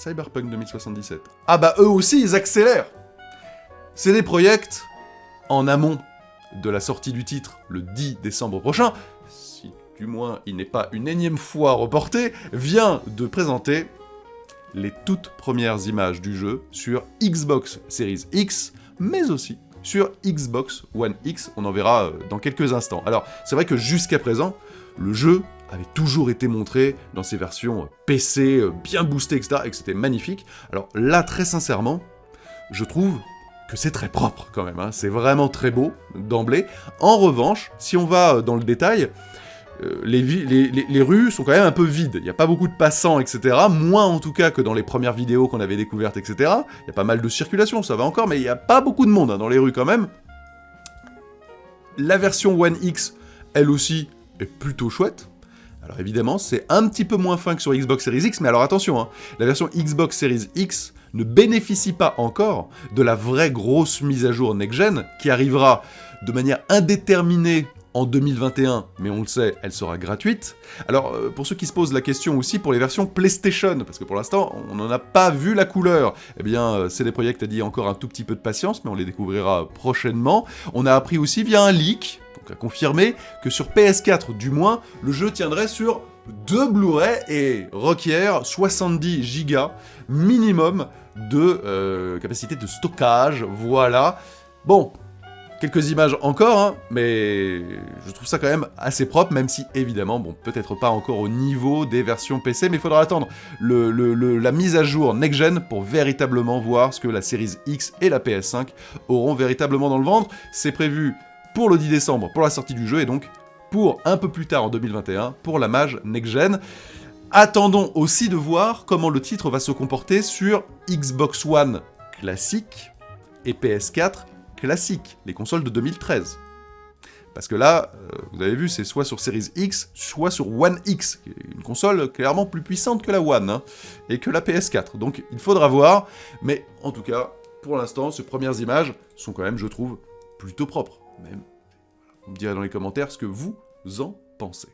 Cyberpunk 2077. Ah bah eux aussi, ils accélèrent. CD Projekt, en amont de la sortie du titre, le 10 décembre prochain, si du moins il n'est pas une énième fois reporté, vient de présenter les toutes premières images du jeu sur Xbox Series X, mais aussi sur Xbox One X, on en verra dans quelques instants. Alors, c'est vrai que jusqu'à présent, le jeu avait toujours été montré dans ses versions PC, bien boostées, etc., et que c'était magnifique. Alors là, très sincèrement, je trouve que c'est très propre quand même, hein. C'est vraiment très beau d'emblée. En revanche, si on va dans le détail, les rues sont quand même un peu vides, il n'y a pas beaucoup de passants, etc. Moins en tout cas que dans les premières vidéos qu'on avait découvertes, etc. Il y a pas mal de circulation, ça va encore, mais il n'y a pas beaucoup de monde hein, dans les rues quand même. La version One X, elle aussi, est plutôt chouette. Alors évidemment, c'est un petit peu moins fin que sur Xbox Series X, mais alors attention, hein, la version Xbox Series X ne bénéficie pas encore de la vraie grosse mise à jour next-gen, qui arrivera de manière indéterminée en 2021, mais on le sait, elle sera gratuite. Alors, pour ceux qui se posent la question aussi pour les versions PlayStation, parce que pour l'instant, on n'en a pas vu la couleur, eh bien, CD Projekt a dit encore un tout petit peu de patience, mais on les découvrira prochainement. On a appris aussi via un leak, donc à confirmer, que sur PS4, du moins, le jeu tiendrait sur 2 Blu-ray et requiert 70 Go minimum de capacité de stockage, voilà. Bon, quelques images encore, hein, mais je trouve ça quand même assez propre, même si, évidemment, bon, peut-être pas encore au niveau des versions PC, mais il faudra attendre la mise à jour next-gen pour véritablement voir ce que la Series X et la PS5 auront véritablement dans le ventre. C'est prévu pour le 10 décembre, pour la sortie du jeu, et donc pour un peu plus tard en 2021, pour la mage next-gen. Attendons aussi de voir comment le titre va se comporter sur Xbox One classique et PS4 classique, les consoles de 2013. Parce que là, vous avez vu, c'est soit sur Series X, soit sur One X, qui est une console clairement plus puissante que la One, hein, et que la PS4. Donc il faudra voir, mais en tout cas, pour l'instant, ces premières images sont quand même, je trouve, plutôt propres. Même, vous me direz dans les commentaires ce que vous en pensez.